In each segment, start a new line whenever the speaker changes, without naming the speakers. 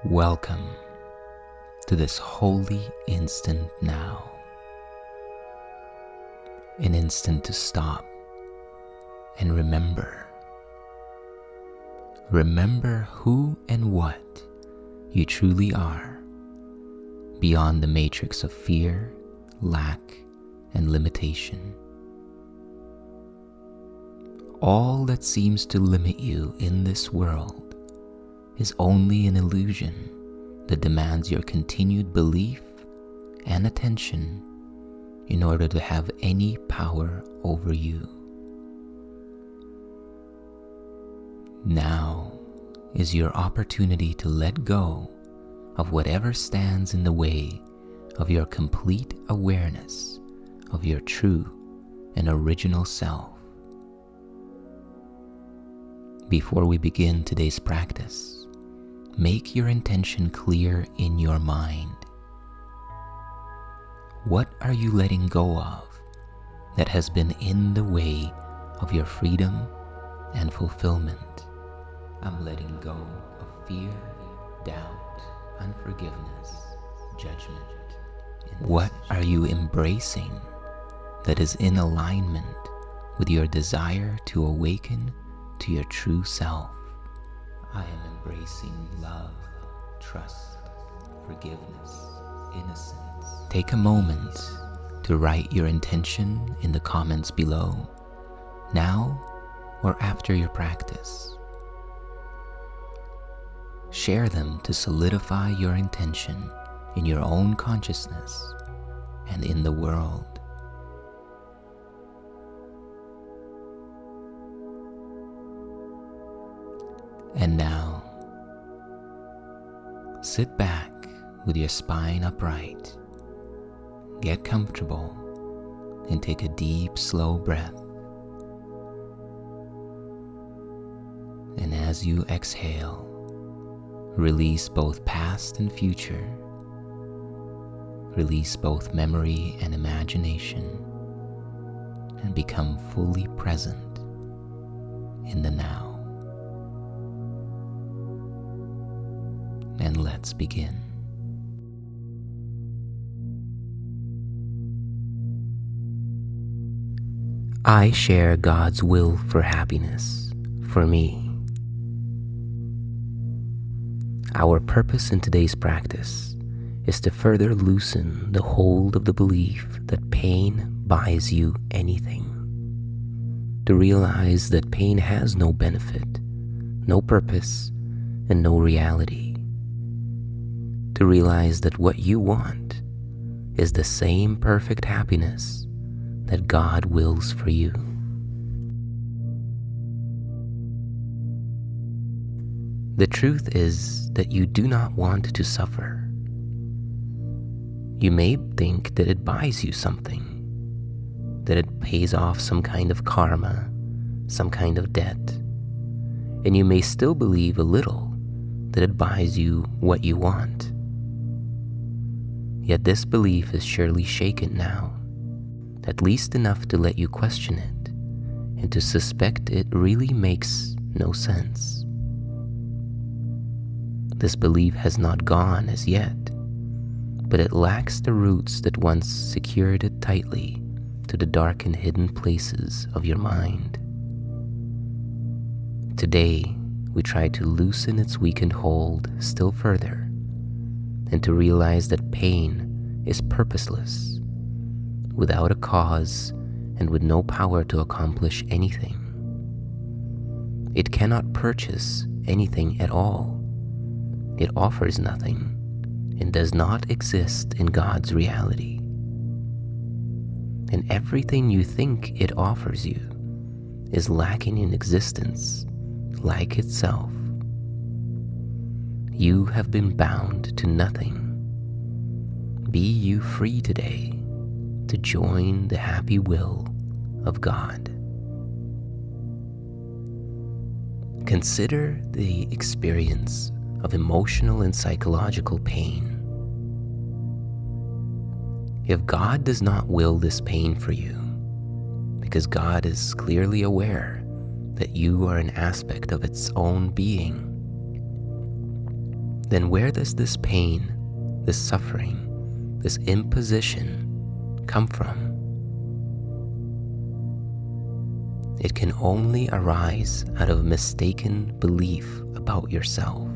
Welcome to this holy instant now. An instant to stop and remember. Remember who and what you truly are, beyond the matrix of fear, lack, and limitation. All that seems to limit you in this world is only an illusion that demands your continued belief and attention in order to have any power over you. Now is your opportunity to let go of whatever stands in the way of your complete awareness of your true and original self. Before we begin today's practice, make your intention clear in your mind. What are you letting go of that has been in the way of your freedom and fulfillment? I'm letting go of fear, doubt, unforgiveness, judgment. What are you embracing that is in alignment with your desire to awaken to your true self? I am embracing love, trust, forgiveness, innocence. Take a moment to write your intention in the comments below, now or after your practice. Share them to solidify your intention in your own consciousness and in the world. And now, sit back with your spine upright. Get comfortable and take a deep, slow breath. And as you exhale, release both past and future. Release both memory and imagination, and become fully present in the now. And let's begin. I share God's will for happiness for me. Our purpose in today's practice is to further loosen the hold of the belief that pain buys you anything. To realize that pain has no benefit, no purpose, and no reality. To realize that what you want is the same perfect happiness that God wills for you. The truth is that you do not want to suffer. You may think that it buys you something, that it pays off some kind of karma, some kind of debt, and you may still believe a little that it buys you what you want. Yet this belief is surely shaken now, at least enough to let you question it and to suspect it really makes no sense. This belief has not gone as yet, but it lacks the roots that once secured it tightly to the dark and hidden places of your mind. Today, we try to loosen its weakened hold still further, and to realize that pain is purposeless, without a cause and with no power to accomplish anything. It cannot purchase anything at all. It offers nothing and does not exist in God's reality. And everything you think it offers you is lacking in existence, like itself. You have been bound to nothing. Be you free today to join the happy will of God. Consider the experience of emotional and psychological pain. If God does not will this pain for you, because God is clearly aware that you are an aspect of its own being, then where does this pain, this suffering, this imposition come from? It can only arise out of mistaken belief about yourself.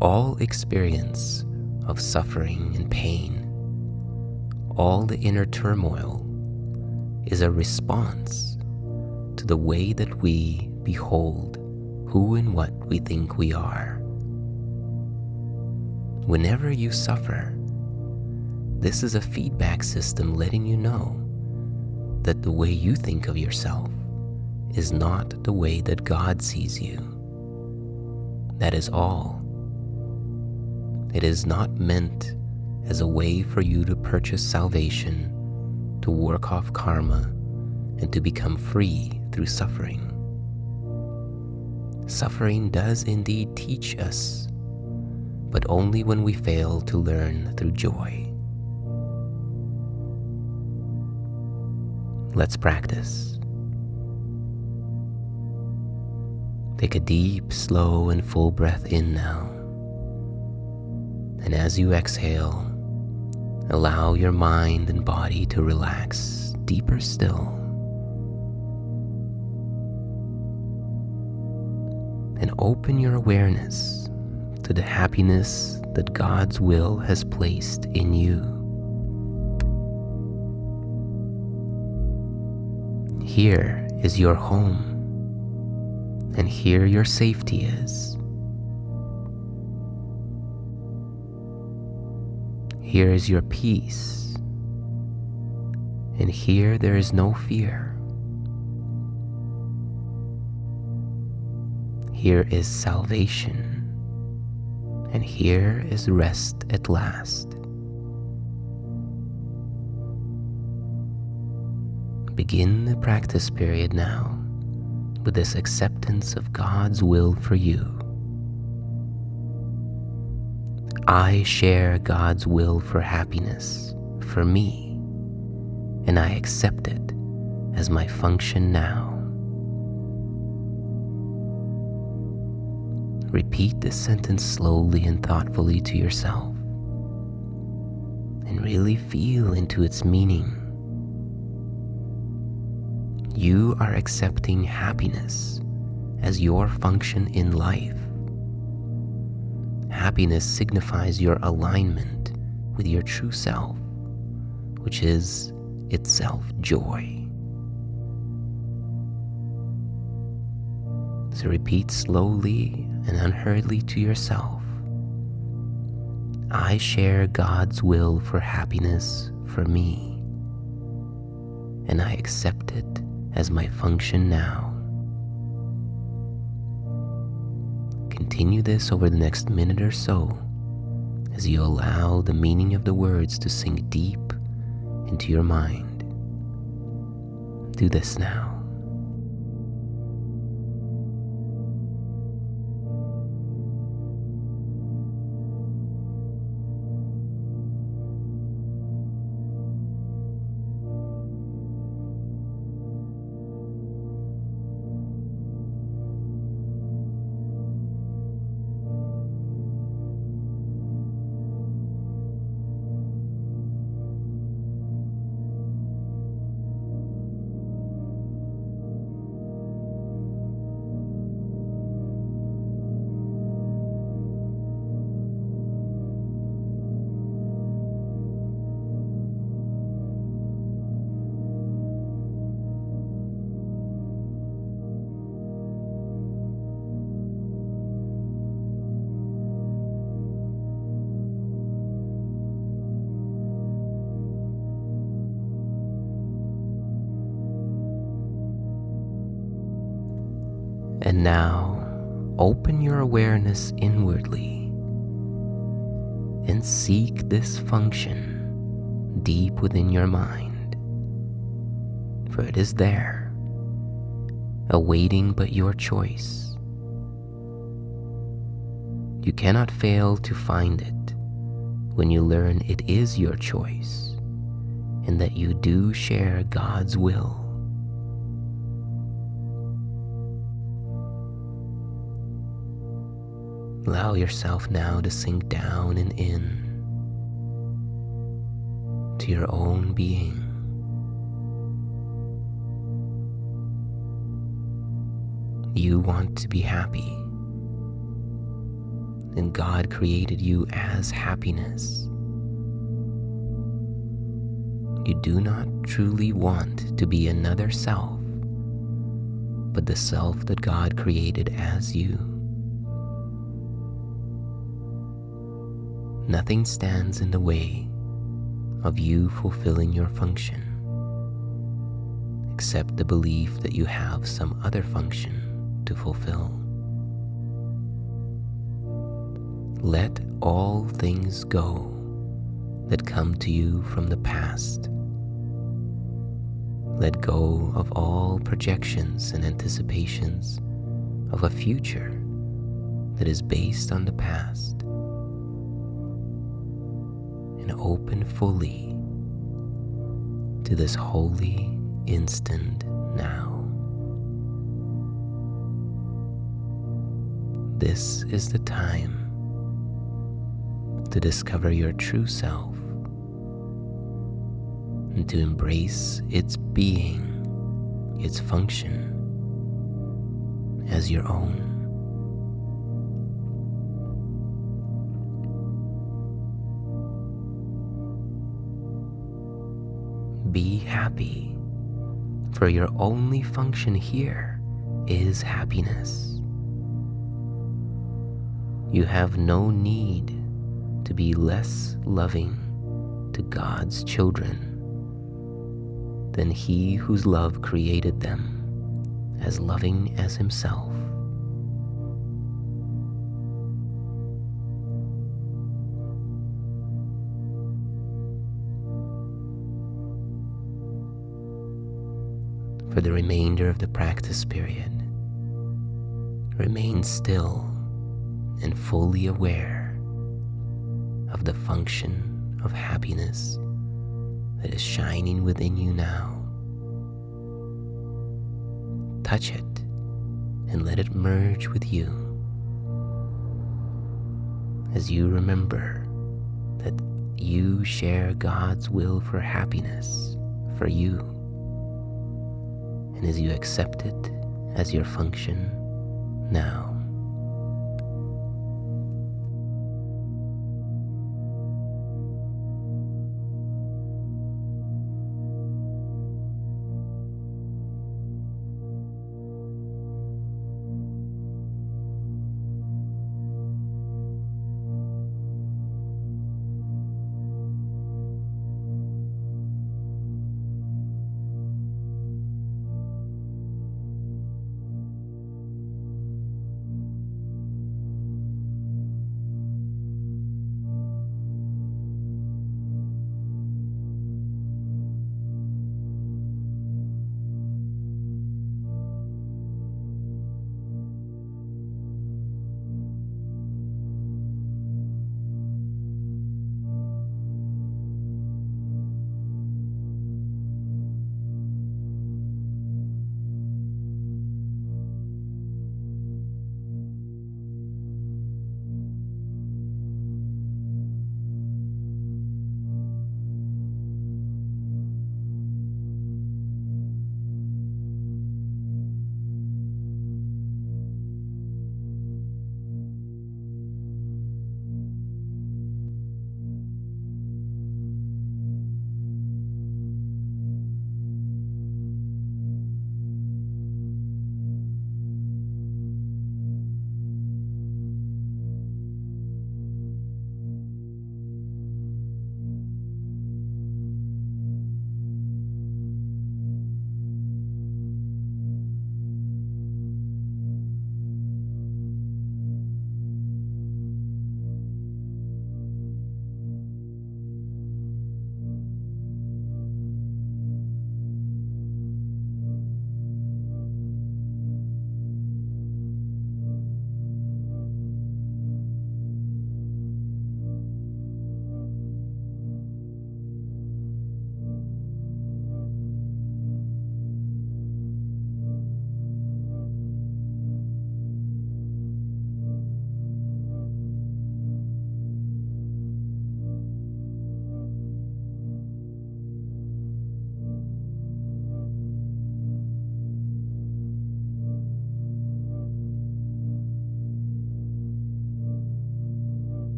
All experience of suffering and pain, all the inner turmoil, is a response to the way that we behold who and what we think we are. Whenever you suffer, this is a feedback system letting you know that the way you think of yourself is not the way that God sees you. That is all. It is not meant as a way for you to purchase salvation, to work off karma, and to become free through suffering. Suffering does indeed teach us, but only when we fail to learn through joy. Let's practice. Take a deep, slow, and full breath in now. And as you exhale, allow your mind and body to relax deeper still. And open your awareness to the happiness that God's will has placed in you. Here is your home, and here your safety is. Here is your peace, and here there is no fear. Here is salvation, and here is rest at last. Begin the practice period now with this acceptance of God's will for you. I share God's will for happiness for me, and I accept it as my function now. Repeat this sentence slowly and thoughtfully to yourself, and really feel into its meaning. You are accepting happiness as your function in life. Happiness signifies your alignment with your true self, which is itself joy. So repeat slowly and unhurriedly to yourself. I share God's will for happiness for me, and I accept it as my function now. Continue this over the next minute or so as you allow the meaning of the words to sink deep into your mind. Do this now. And now, open your awareness inwardly and seek this function deep within your mind, for it is there, awaiting but your choice. You cannot fail to find it when you learn it is your choice and that you do share God's will. Allow yourself now to sink down and in to your own being. You want to be happy, and God created you as happiness. You do not truly want to be another self, but the self that God created as you. Nothing stands in the way of you fulfilling your function, except the belief that you have some other function to fulfill. Let all things go that come to you from the past. Let go of all projections and anticipations of a future that is based on the past, and open fully to this holy instant now. This is the time to discover your true self and to embrace its being, its function as your own. Be happy, for your only function here is happiness. You have no need to be less loving to God's children than He whose love created them as loving as Himself. For the remainder of the practice period, remain still and fully aware of the function of happiness that is shining within you now. Touch it and let it merge with you as you remember that you share God's will for happiness for you, and as you accept it as your function now.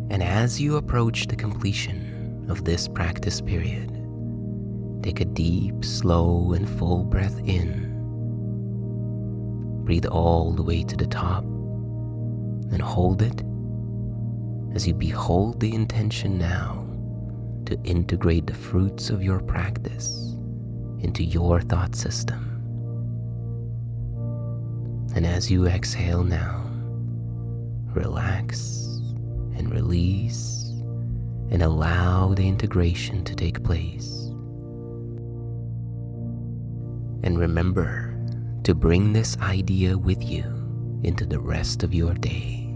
And as you approach the completion of this practice period, take a deep, slow, and full breath in. Breathe all the way to the top and hold it as you behold the intention now to integrate the fruits of your practice into your thought system. And as you exhale now, relax and release and allow the integration to take place. And remember to bring this idea with you into the rest of your day.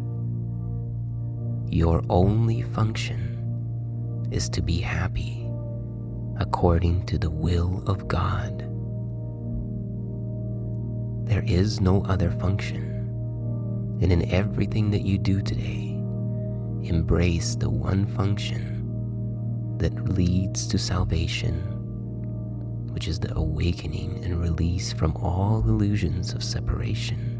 Your only function is to be happy according to the will of God. There is no other function, and in everything that you do today, embrace the one function that leads to salvation, which is the awakening and release from all illusions of separation.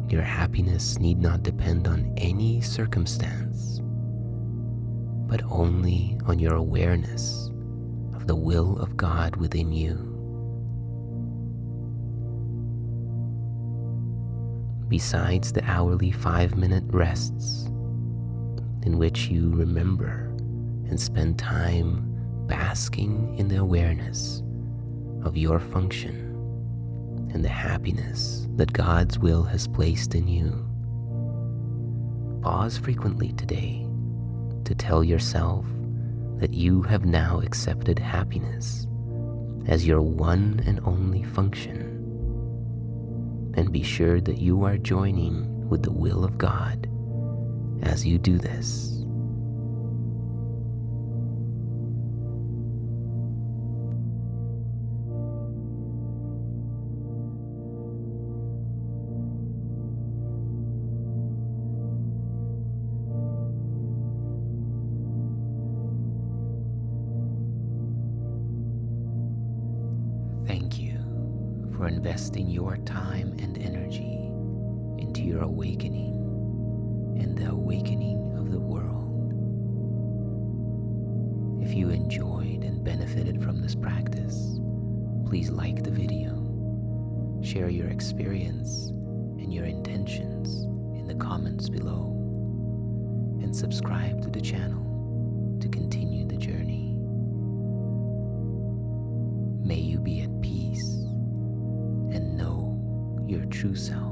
Your happiness need not depend on any circumstance, but only on your awareness of the will of God within you. Besides the hourly 5-minute rests in which you remember and spend time basking in the awareness of your function and the happiness that God's will has placed in you, pause frequently today to tell yourself that you have now accepted happiness as your one and only function. And be sure that you are joining with the will of God as you do this. Thank you for investing your time and energy into your awakening and the awakening of the world. If you enjoyed and benefited from this practice, please like the video, share your experience and your intentions in the comments below, and subscribe to the channel to continue the journey. May you be at peace and know your true self.